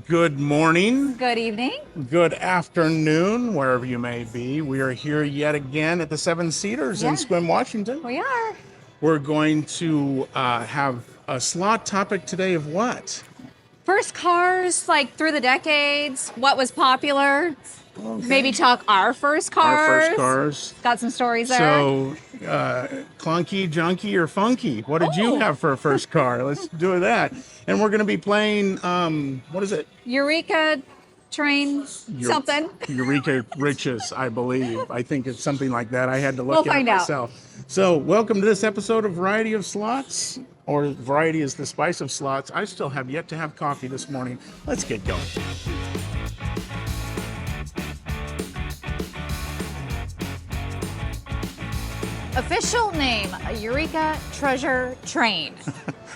Good morning, Good evening. good afternoon, wherever you may be. We are here yet again at the Seven Cedars in Yeah. Sequim, Washington. We are. We're going to have a slot topic today of what? First cars, like through the decades, what was popular. Okay. Maybe talk our first cars. Our first cars. Got some stories there. So, Clunky, Junky, or Funky? What did you Oh. have for a first car? Let's do that. And we're going to be playing, what is it? Eureka Train something. Eureka Riches, I believe. I think it's something like that. I had to We'll look it up find out. myself. So, welcome to this episode of Variety of Slots, or Variety is the Spice of Slots. I still have yet to have coffee this morning. Let's get going. Official name, Eureka Treasure Train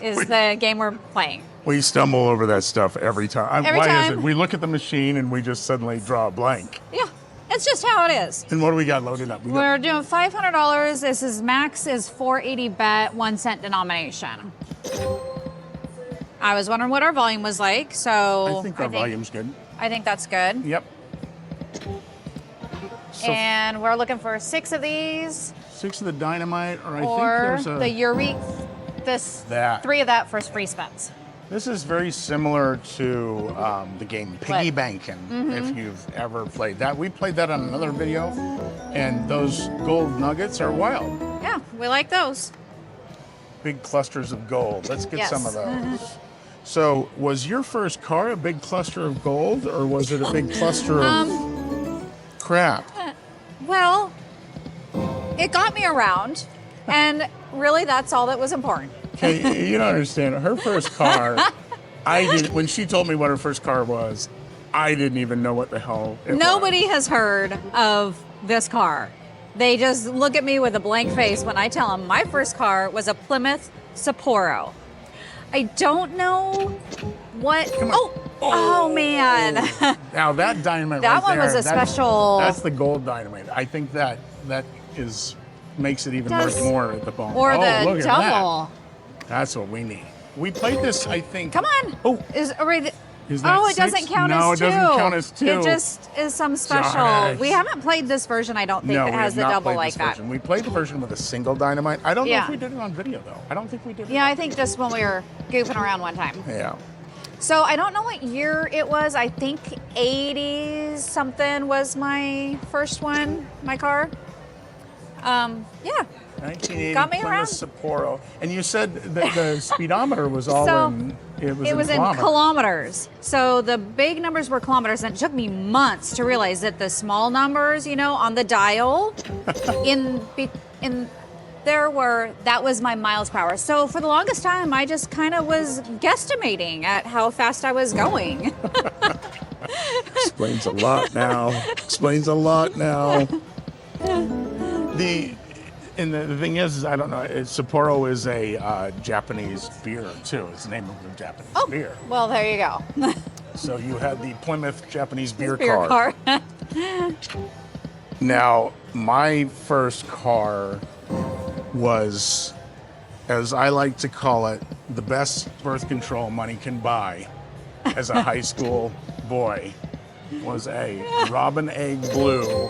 is the game we're playing. We stumble over that stuff every time. Every Why is time. it? We look at the machine and we just suddenly draw a blank. Yeah, it's just how it is. And what do we got loaded up? We're doing $500. This is max is 480 bet, 1 cent denomination. I was wondering what our volume was like, so I think our volume's good. I think that's good. Yep. So And we're looking for 6 of these, 6 of the dynamite, or I think or there's a... the Eureka. That. 3 of that for free spins. This is very similar to the game Piggy Bankin', Mm-hmm. if you've ever played that. We played that on another video, and those gold nuggets are wild. Yeah, we like those. Big clusters of gold. Let's get Yes. some of those. So, was your first car a big cluster of gold, or was it a big cluster of crap? Well, it got me around, and really that's all that was important. Okay, you don't understand. Her first car, when she told me what her first car was, I didn't even know what the hell it was. Nobody has heard of this car. They just look at me with a blank face when I tell them my first car was a Plymouth Sapporo. I don't know what. Oh man. Now that dynamite That right one was there, a special- That's the gold dynamite. I think that makes it even worth more at the bone. Or the look at double. that. That's what we need. We played this, I think. Come on. Oh. Is already. Is that it 6? doesn't count No, as 2. it doesn't count as 2. It just is some special. Gosh. We haven't played this version, I don't think, No, that we has have the not double played like this that. version. We played the version with a single dynamite. I don't know Yeah. if we did it on video though. I don't think we did it. Yeah, I think just when we were goofing around one time. Yeah. So I don't know what year it was. I think 80s something was my first one, my car. Yeah. 1980 Got me Plymouth around. Sapporo. And you said that the speedometer was all So, in. It It was in kilometers. kilometers. So the big numbers were kilometers, and it took me months to realize that the small numbers, on the dial, that was my miles per hour. So for the longest time, I just kind of was guesstimating at how fast I was going. Explains a lot now. Explains a lot now. The thing is, I don't know. Sapporo is a Japanese beer too. It's the name of the Japanese beer. Well, there you go. So you had the Plymouth Japanese beer Beer car. car. Now, my first car was, as I like to call it, the best birth control money can buy as a high school boy, was a Robin Egg Blue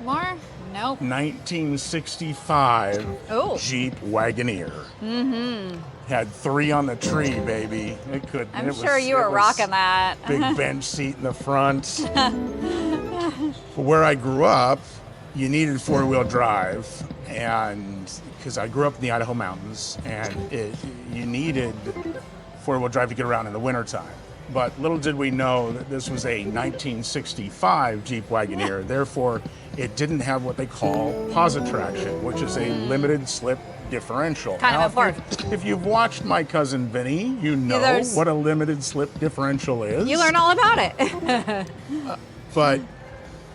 More? Nope. 1965 Oh. Jeep Wagoneer. Mm-hmm. Had 3 on the tree, baby. I'm sure you were rocking that. Big bench seat in the front. Where I grew up, you needed 4-wheel drive, and because I grew up in the Idaho mountains, and you needed 4-wheel drive to get around in the wintertime. But little did we know that this was a 1965 Jeep Wagoneer. Therefore, it didn't have what they call positraction, which is a limited slip differential. Kind of Now, important. if you've watched My Cousin Vinny, you know There's- what a limited slip differential is. You learn all about it. But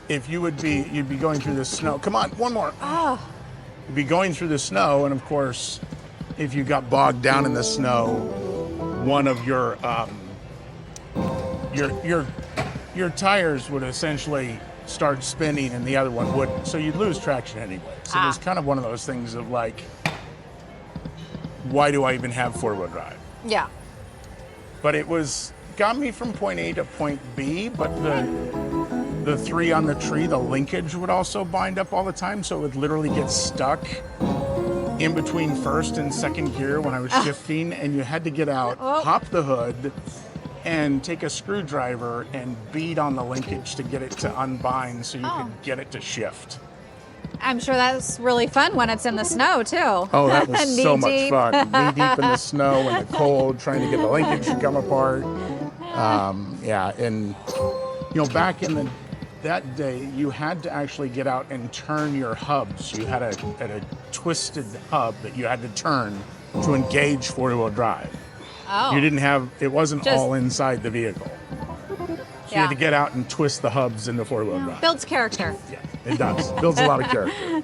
if you'd be going through the snow. Come on, one more. You'd be going through the snow, and of course, if you got bogged down in the snow, one of your tires would essentially start spinning and the other one wouldn't. So you'd lose traction anyway. So it was kind of one of those things of like, why do I even have 4-wheel drive? Yeah. But it was got me from point A to point B, but the three on the tree, the linkage would also bind up all the time, so it would literally get stuck in between first and second gear when I was shifting, and you had to get out, pop the hood, and take a screwdriver and beat on the linkage to get it to unbind so you could get it to shift. I'm sure that's really fun when it's in the snow, too. Oh, that was so much Knee-deep. fun. Knee deep in the snow and the cold, trying to get the linkage to come apart. Yeah, and back in that day, you had to actually get out and turn your hubs. You had a twisted hub that you had to turn to engage four-wheel drive. Oh. You didn't have, it wasn't Just- all inside the vehicle. So you had to get out and twist the hubs into four-wheel drive. Builds character. Yeah, it does. Builds a lot of character.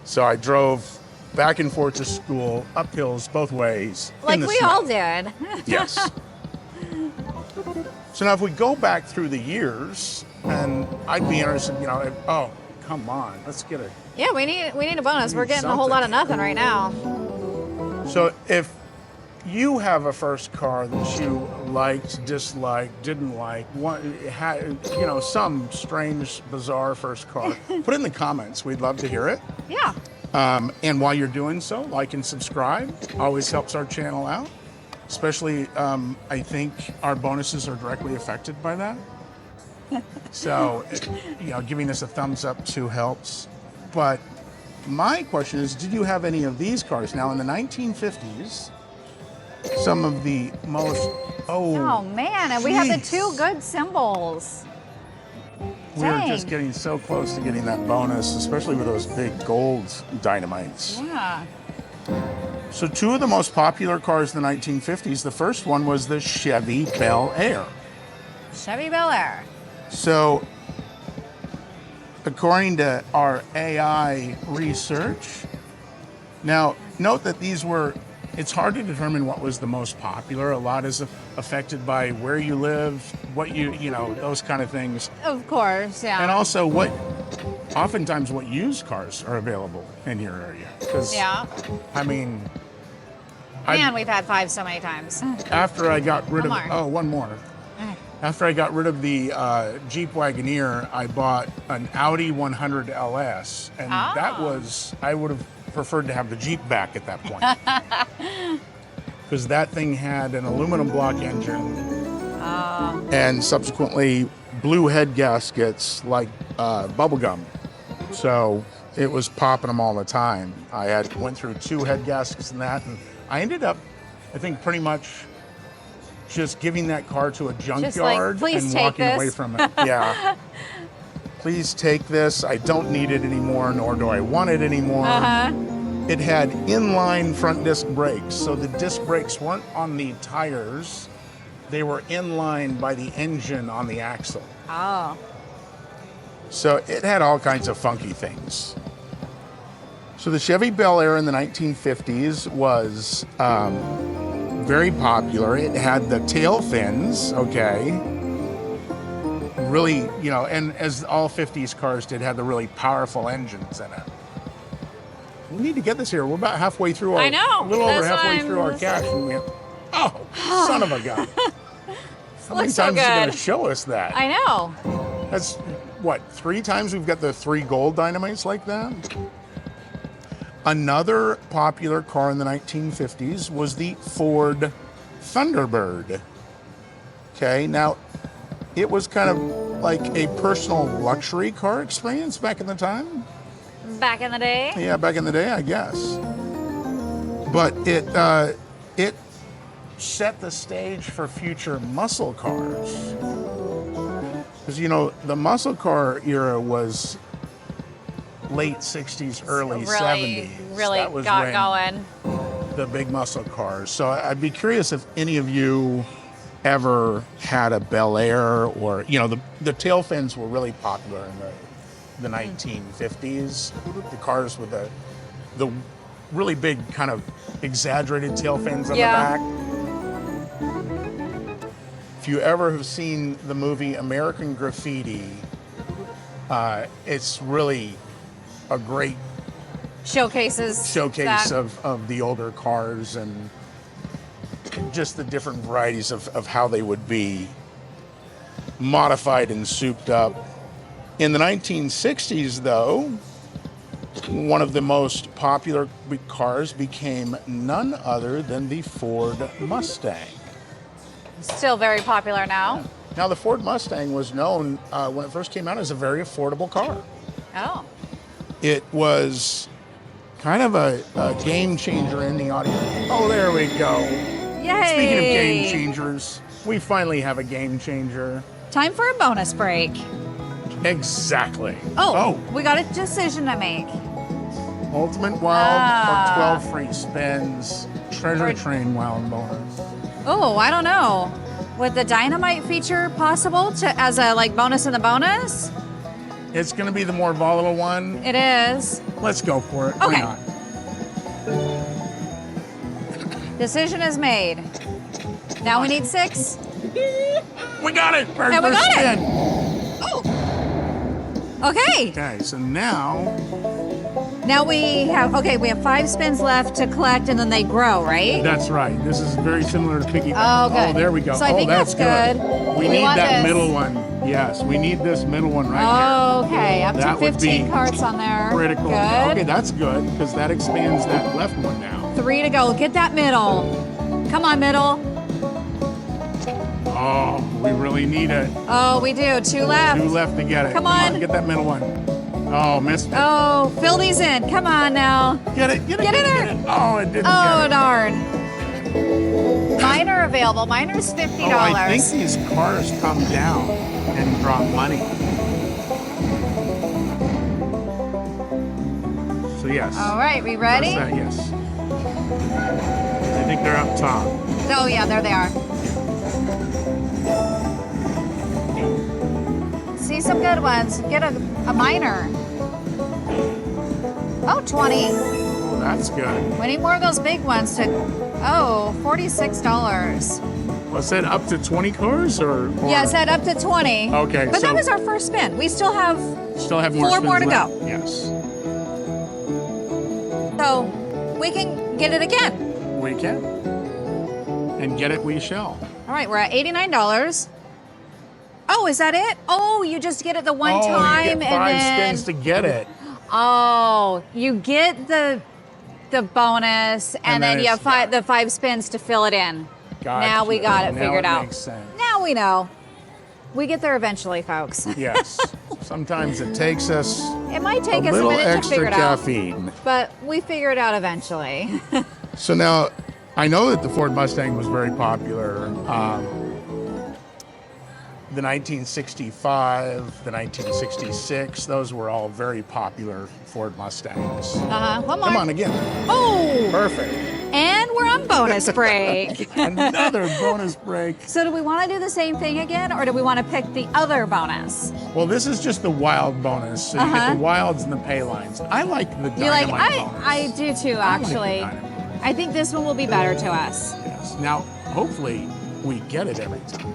So I drove back and forth to school, up hills, both ways. Like in the we snow. all did. Yes. So now if we go back through the years, and I'd be interested, oh, come on, let's get it. Yeah, we need a bonus. We're Need getting a whole lot of something. nothing right now. So if you have a first car that you liked, disliked, didn't like, had, some strange, bizarre first car, put it in the comments. We'd love to hear it. Yeah. And while you're doing so, like and subscribe. Always helps our channel out. Especially, I think our bonuses are directly affected by that. So, giving us a thumbs up too helps. But my question is, did you have any of these cars? Now, in the 1950s, some of the most, Oh man, and we have the jeez. two good symbols. We were Dang. just getting so close to getting that bonus, especially with those big gold dynamites. Yeah. So two of the most popular cars in the 1950s, the first one was the Chevy Bel Air. Chevy Bel Air. So according to our AI research, now note that it's hard to determine what was the most popular. A lot is affected by where you live, what those kind of things. Of course, yeah. And also oftentimes what used cars are available in your area. 'Cause, Yeah. I mean, Man, we've had 5 so many times. after I got rid One of, more. one more. After I got rid of the Jeep Wagoneer, I bought an Audi 100 LS. And that I would have preferred to have the Jeep back at that point. Because that thing had an aluminum block engine and subsequently blue head gaskets like bubble gum. So it was popping them all the time. I went through 2 head gaskets and that, and I ended up, I think, pretty much just giving that car to a junkyard "Please and take walking away this." from it. Yeah. Please take this. I don't need it anymore, nor do I want it anymore. It had inline front disc brakes, so the disc brakes weren't on the tires. They were inline by the engine on the axle. Oh. So it had all kinds of funky things. So the Chevy Bel Air in the 1950s was very popular. It had the tail fins, okay. Really, and as all 50s cars did, had the really powerful engines in it. We need to get this here. We're about halfway through I know. a little over That's halfway why through our cash. And we have, son of a gun. How many Looks so times are you going good. to show us that? I know. That's, 3 times we've got the 3 gold dynamites like that? Another popular car in the 1950s was the Ford Thunderbird. Okay, now it was kind of like a personal luxury car experience back in the time. Back in the day. Yeah, back in the day, I guess. But it set the stage for future muscle cars. Because, the muscle car era was late 60s, early 70s. Really That was got when going. the big muscle cars. So I'd be curious if any of you ever had a Bel Air or, the tail fins were really popular in the 1950s. The cars with the really big kind of exaggerated tail fins on the back. If you ever have seen the movie American Graffiti, it's really a great Showcase of the older cars, and just the different varieties of how they would be modified and souped up. In the 1960s, though, one of the most popular cars became none other than the Ford Mustang. Still very popular now. Now, the Ford Mustang was known when it first came out as a very affordable car. Oh. It was kind of a game changer in the audio. Oh, there we go. Yay! Speaking of game changers, we finally have a game changer. Time for a bonus break. Exactly. Oh, we got a decision to make. Ultimate Wild or 12 free spins. Treasure Train Wild bonus. Oh, I don't know. With the dynamite feature possible as a bonus in the bonus? It's going to be the more volatile one. It is. Let's go for it. Okay. Why not? Decision is made. Now we need 6. We got it. And we got spin. it. Oh. Okay. Okay, so now we have 5 spins left to collect, and then they grow, right? that's right. This is very similar to piggyback. Oh, good. Oh, there we go. So I think that's that's good. We We need want that this. middle one. Yes, we need this middle one right Okay, up That to would 15 be cards on there. here. Critical. Good. Okay, that's good because that expands that left one now. 3 to go. Get that middle. Come on, middle. Oh, we really need it. Oh, we do. 2 left. 2 left to get it. Come on. Get that middle one. Oh, missed it. Oh, fill these in. Come on now. Get it. Get in there. Oh, it didn't Oh, get it. darn. Mine are available. Mine are $50. Oh, I think these cars come down and drop money. So yes. All right, we ready? Press that, yes. I think they're up top. Oh, yeah, there they are. See some good ones. Get a minor. Oh, 20. Oh, that's good. We need more of those big ones to. Oh, $46. Was it up to 20 cars or? Yeah, it said up to 20. Okay, But so- that was our first spin. We still have. Still have more 4 more spins to left. go. Yes, So we can get it again. we can. And get it we shall. All right, we're at $89. Oh, is that it? Oh, you just get it the one Oh, time you get 5 and then. spins to get it. Oh, you get the bonus, and then you it's- have the 5 spins to fill it in. Gotcha. Now we got it Now figured it out. makes sense. Now we know. We get there eventually, folks. Yes. Sometimes it takes us It might take a us a little minute to figure extra it out, caffeine. but we figure it out eventually. So now, I know that the Ford Mustang was very popular. The 1965, the 1966, those were all very popular Ford Mustangs. One more. Come on again. Oh, Perfect. and we're on bonus break. Another bonus break. So do we want to do the same thing again, or do we want to pick the other bonus? Well, this is just the wild bonus. So you get the wilds and the pay lines. I like the You like? dynamite bonus. I do too, I like the actually. dynamite. I think this one will be better to us. Yes. Now, hopefully, we get it every time.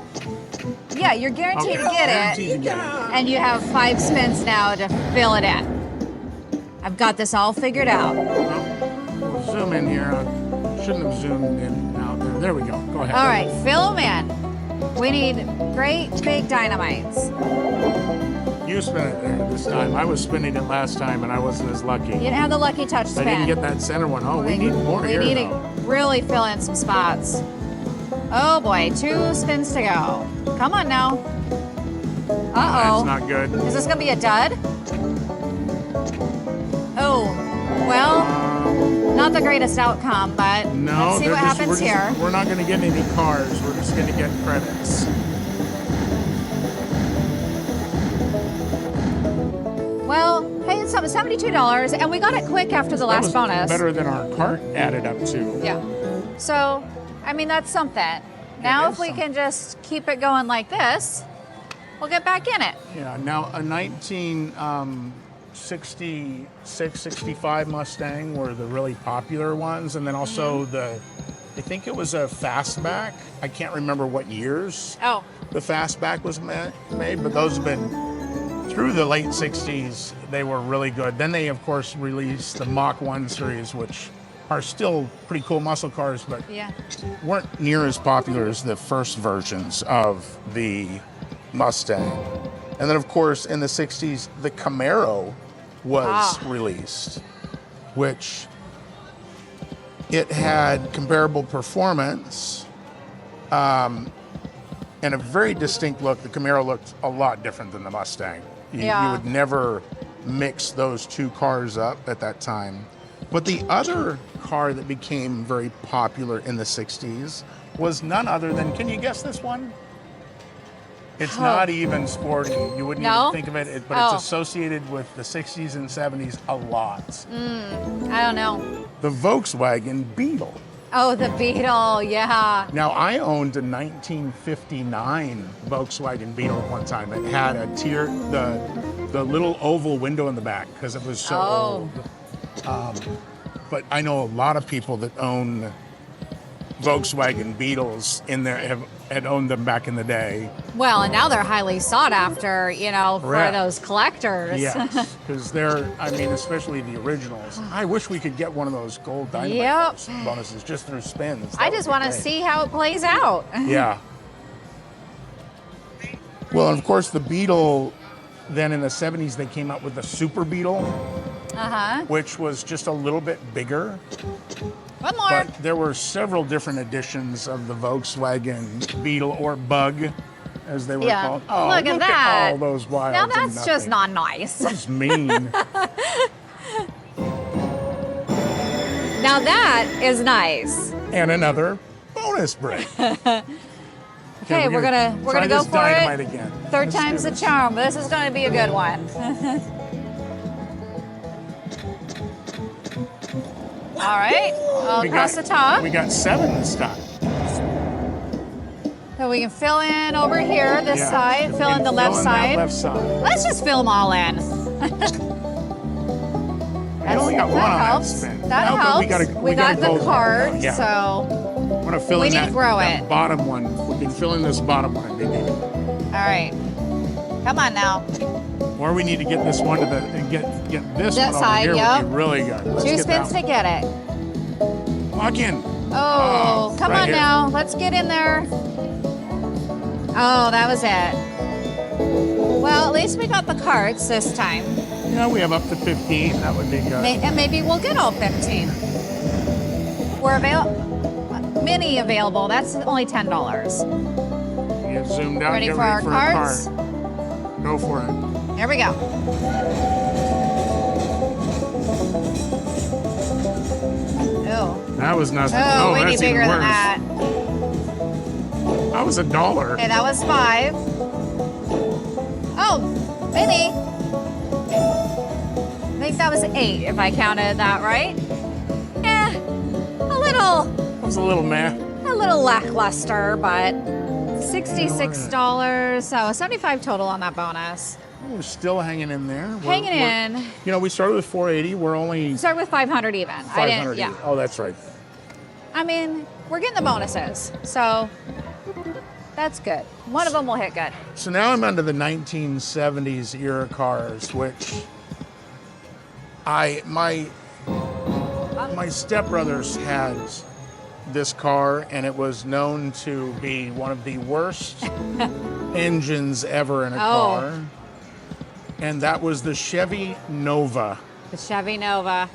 Yeah, you're guaranteed to get Guaranteed it. to get it. And you have 5 spins now to fill it in. I've got this all figured out. Well, we'll zoom in here. I shouldn't have zoomed in out there. There we go. Go ahead. All right, fill them in. We need great big dynamites. You spin it there this time. I was spinning it last time and I wasn't as lucky. You didn't have the lucky touch I spin. didn't get that center one. Oh, we need more We here, need though. to really fill in some spots. Oh boy, 2 spins to go. Come on now. That's Uh-oh. not good. Is this gonna be a dud? Oh, well, not the greatest outcome, but No, let's see what happens here. We're not going to get any cars. We're just going to get credits. Well, hey, it's $72, and we got it quick after the That last was bonus. better than our cart added up to. Yeah. So, I mean, that's something. Now, is if we something. can just keep it going like this, we'll get back in it. Yeah. Now, a 1966, 65 Mustang were the really popular ones, and then also I think it was a fastback. I can't remember what years Oh, the fastback was made, but those have been through the late 60s. They were really good. Then they, of course, released the Mach 1 series, which are still pretty cool muscle cars, but Yeah. weren't near as popular as the first versions of the Mustang. And then, of course, in the 60s, the Camaro was released, which it had comparable performance and a very distinct look. The Camaro looked a lot different than the Mustang. You would never mix those two cars up at that time. But the other car that became very popular in the 60s was none other than, can you guess this one? It's not even sporty. You wouldn't even think of it, but it's associated with the 60s and 70s a lot. I don't know. The Volkswagen Beetle. Oh, the Beetle, yeah. Now, I owned a 1959 Volkswagen Beetle at one time. It had the little oval window in the back because it was so old. But I know a lot of people that own Volkswagen Beetles had owned them back in the day. Well, and now they're highly sought after, for those collectors. Yes, because especially the originals. I wish we could get one of those gold dynamite bonuses just through spins. I just want to see how it plays out. Yeah. Well, and of course, the Beetle, then in the 70s, they came out with the Super Beetle, which was just a little bit bigger. One more. But there were several different editions of the Volkswagen Beetle, or Bug, as they were called. Oh, look at that. At all those wilds. Now that's just not nice. That's mean. Now that is nice. And another bonus break. Okay, we're gonna go for it. Again. Third time's the charm. This is gonna be a good one. All right, across the top. We got 7 this time. So we can fill in over here, this side, fill in the left side. Left side. Let's just fill them all in. I only got one on that spin. That helps. We got the card, so I'm gonna fill in that bottom one. We can fill in this bottom one. All right, come on now. Or we need to get this one to get this that one side, over here would be really good. Let's 2 spins to get it. Lock in. Oh, come on now. Let's get in there. Oh, that was it. Well, at least we got the cards this time. Yeah, we have up to 15. That would be good. And maybe we'll get all 15. We're mini available. That's only $10. Get zoomed out. Ready get for our cards? Go for it. Here we go. Oh. That was nothing. Oh, way that's bigger even than worse. that. That was $1. Okay, that was 5. Oh, maybe. I think that was 8 if I counted that right. A little. It was a little meh. A little lackluster, but $66. So 75 total on that bonus. We're still hanging in there. Hanging in. We started with 480. We're only Start with 500 even. 500. Oh, that's right. I mean, we're getting the bonuses, so that's good. One of them will hit good. So now I'm under the 1970s era cars, which my stepbrothers had this car, and it was known to be one of the worst engines ever in a car. And that was the Chevy Nova. The Chevy Nova.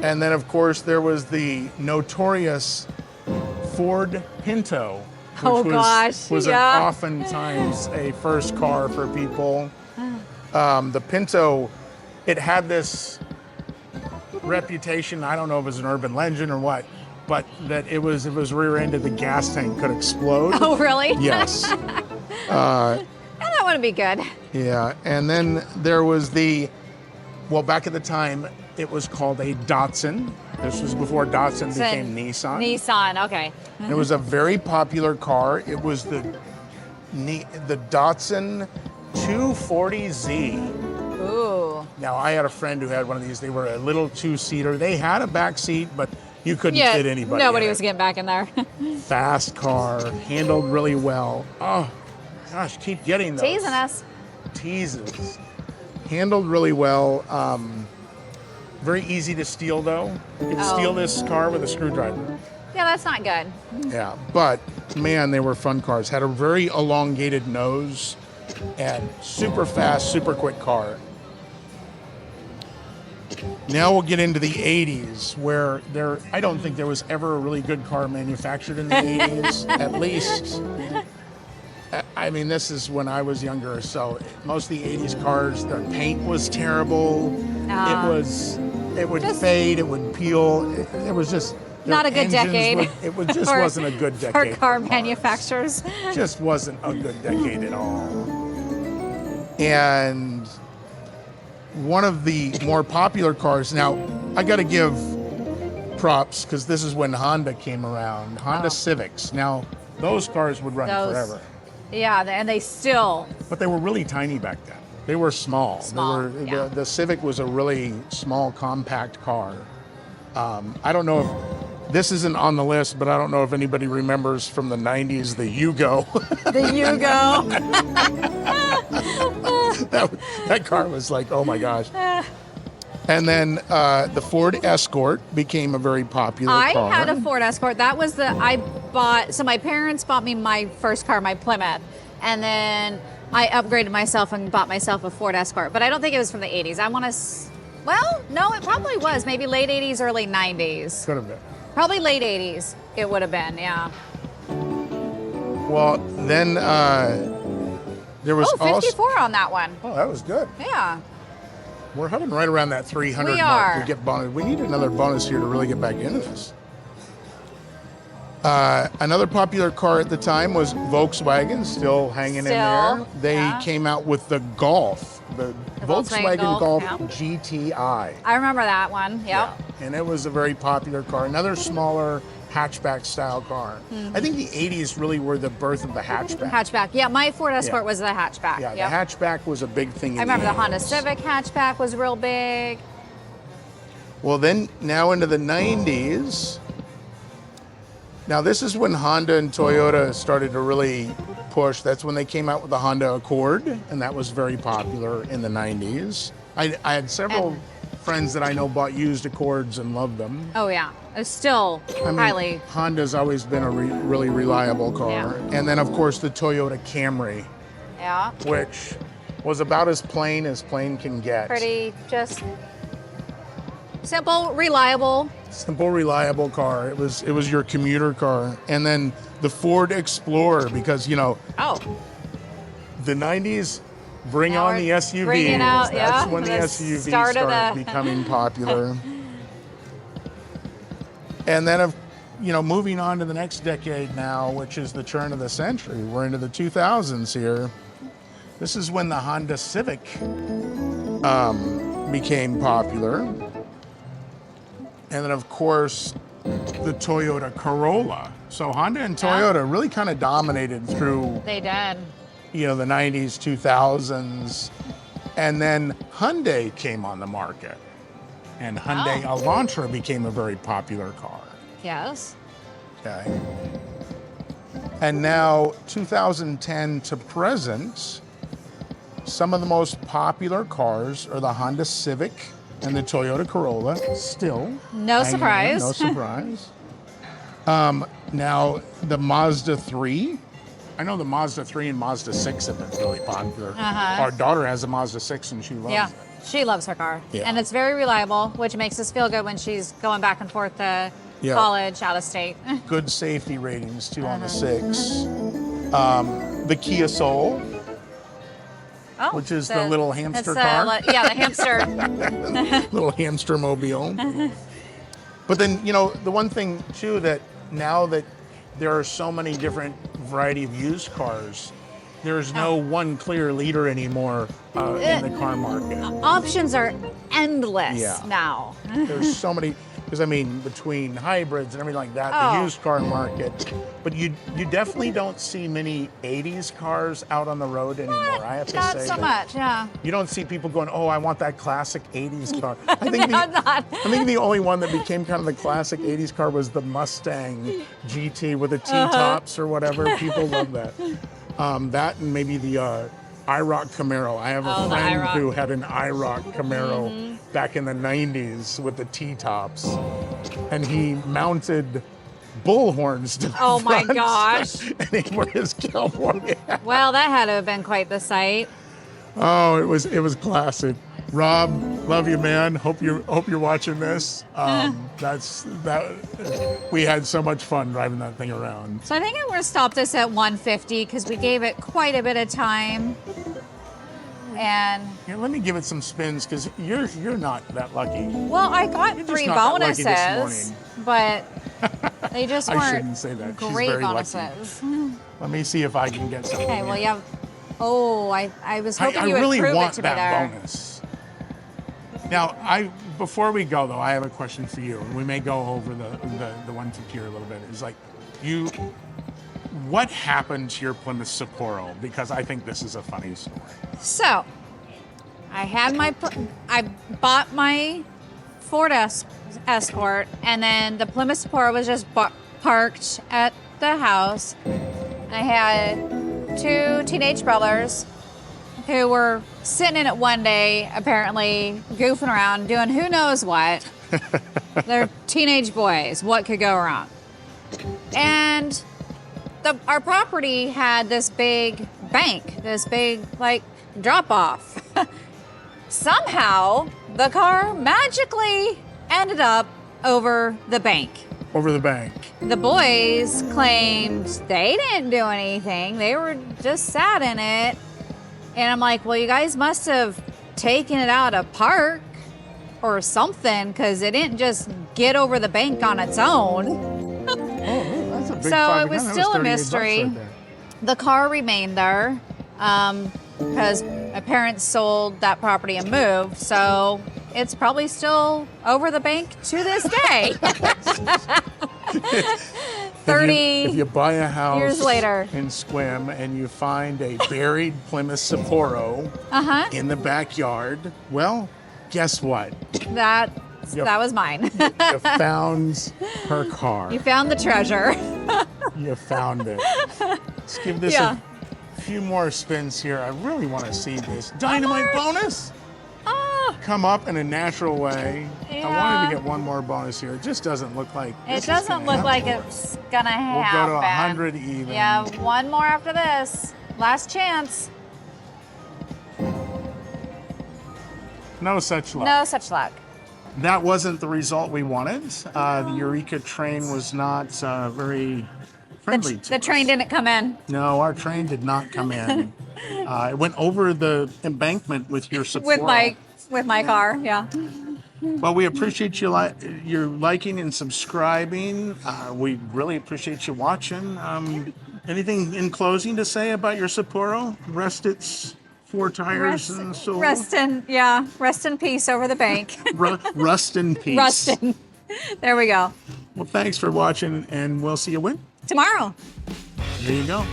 And then, of course, there was the notorious Ford Pinto, which was oftentimes a first car for people. The Pinto, it had this reputation, I don't know if it was an urban legend or what, but that it was rear-ended, the gas tank could explode. Oh, really? Yes. That wouldn't be good. Yeah, and then there was back at the time, it was called a Datsun. This was before Datsun became Nissan. Nissan, okay. And it was a very popular car. It was the Datsun 240Z. Ooh. Now, I had a friend who had one of these. They were a little two-seater. They had a back seat, but you couldn't fit anybody. Nobody was getting back in there. Fast car, handled really well. Oh, gosh, keep getting those. Teasing us. Teases. Handled really well. Very easy to steal, though. You can steal this car with a screwdriver. Yeah, that's not good. Yeah, but man, they were fun cars. Had a very elongated nose and super fast, super quick car. Now we'll get into the 80s, where I don't think there was ever a really good car manufactured in the 80s, at least. I mean, this is when I was younger, so most of the 80s cars, the paint was terrible. It would fade, it would peel. It was just not a good decade. It just wasn't a good decade for car manufacturers. Just wasn't a good decade at all. And one of the more popular cars, now I got to give props because this is when Honda came around. Honda Civics. Now those cars would run forever. Yeah, and they still. But they were really tiny back then. They were small. The Civic was a really small, compact car. I don't know if this isn't on the list, but I don't know if anybody remembers from the 90s the Yugo. The Yugo. that car was like, oh my gosh. And then the Ford Escort became a very popular car. I had a Ford Escort. That was so my parents bought me my first car, my Plymouth, and then I upgraded myself and bought myself a Ford Escort. But I don't think it was from the 80s. I want to, well, no, it probably was. Maybe late 80s, early 90s. Could have been. Probably late 80s it would have been, yeah. Well, then there was 54 on that one. Oh, that was good. Yeah. We're hovering right around that 300 mark to get bonus. We need another bonus here to really get back into this. Another popular car at the time was Volkswagen, still hanging in there. They came out with the Golf, the Volkswagen Golf GTI. I remember that one, yep. Yeah. And it was a very popular car, another smaller hatchback style car. Mm-hmm. I think the 80s really were the birth of the hatchback. Hatchback, yeah, my Ford Escort was the hatchback. Yeah, the hatchback was a big thing. I remember the Honda Civic hatchback was real big. Well, then now into the 90s. Now this is when Honda and Toyota started to really push. That's when they came out with the Honda Accord, and that was very popular in the 90s. I had several friends that I know bought used Accords and loved them. Oh yeah, it's still highly. Honda's always been a really reliable car. Yeah. And then of course the Toyota Camry. Yeah. Which was about as plain can get. Pretty just simple, reliable. Simple, reliable car. It was your commuter car. And then the Ford Explorer, because the 90s. Bring on the SUVs. That's when the SUVs started becoming popular. And then, moving on to the next decade now, which is the turn of the century. We're into the 2000s here. This is when the Honda Civic became popular. And then, of course, the Toyota Corolla. So Honda and Toyota really kind of dominated through. They did. The 90s, 2000s. And then Hyundai came on the market. And Hyundai Elantra became a very popular car. Yes. Okay. And now, 2010 to present, some of the most popular cars are the Honda Civic and the Toyota Corolla. Still. No surprise. No surprise. Now, the Mazda 3. I know the Mazda 3 and Mazda 6 have been really popular. Our daughter has a Mazda 6 and she loves it. She loves her car. Yeah. And it's very reliable, which makes us feel good when she's going back and forth to college, out of state. Good safety ratings, too, on the 6. The Kia Soul, which is the little hamster car. The hamster. Little hamster mobile. But then, the one thing, too, that now that there are so many different variety of used cars, there's no one clear leader anymore in the car market. Options are endless now. There's so many, because between hybrids and everything like that, the used car market. But you definitely don't see many 80s cars out on the road anymore. I have to say not so much, You don't see people going, oh, I want that classic 80s car. I think the only one that became kind of the classic 80s car was the Mustang GT with the T-tops or whatever. People love that. That and maybe the IROC Camaro. I have a friend who had an IROC Camaro. back in the 90s with the T-tops. And he mounted bull horns to the Oh my front. gosh. And he wore his cowboy hat. Well, that had to have been quite the sight. Oh, it was classic. Rob, love you, man. Hope you're watching this. We had so much fun driving that thing around. So I think I'm going to stop this at 150 because we gave it quite a bit of time. And Here, let me give it some spins because you're not that lucky. well, I got You're just 3 not that lucky this bonuses, but they just I weren't shouldn't say that. She's great very lucky. bonuses. Let me see if I can get something. Okay, well, here. you have. Oh, I was hoping I you would really prove want it to me that there. bonus. Now, before we go though, I have a question for you, and we may go over the 150 here a little bit. It's like, what happened to your Plymouth Sapporo? Because I think this is a funny story. So, I bought my Ford Escort, and then the Plymouth Sapporo was just parked at the house. I had 2 teenage brothers who were sitting in it one day, apparently goofing around, doing who knows what. They're teenage boys. What could go wrong? And our property had this big bank, this big, like, drop-off. Somehow, the car magically ended up over the bank. Over the bank. The boys claimed they didn't do anything. They were just sat in it. And I'm like, well, you guys must have taken it out of park or something because it didn't just get over the bank on its own. Oh, that's a big So five it was again. That still a 38 bucks mystery. right there. The car remained there because my parents sold that property and moved. So it's probably still over the bank to this day. 30 if you buy a house years later. in Squim and you find a buried Plymouth Sapporo in the backyard, well, guess what? That was mine. You found her car. You found the treasure. You found it. Let's give this Yeah. a few more spins here. I really want to see this dynamite bonus Ah, come up in a natural way. I Yeah. wanted to get one more bonus here. It just doesn't look like it this is doesn't gonna look happen. like it's gonna We'll happen. go to 100 even. Yeah, one more after this. Last chance. No such luck. No such luck. That wasn't the result we wanted. The Eureka train was not very friendly to The us. train didn't come in. No, our train did not come in. It went over the embankment with your support. With my car, yeah. Well, we appreciate you your liking and subscribing. We really appreciate you watching. Anything in closing to say about your Sapporo? Rest its 4 tires and so Rest in peace over the bank. Rust in peace. Rustin. There we go. Well, thanks for watching, and we'll see you when? Tomorrow. There you go.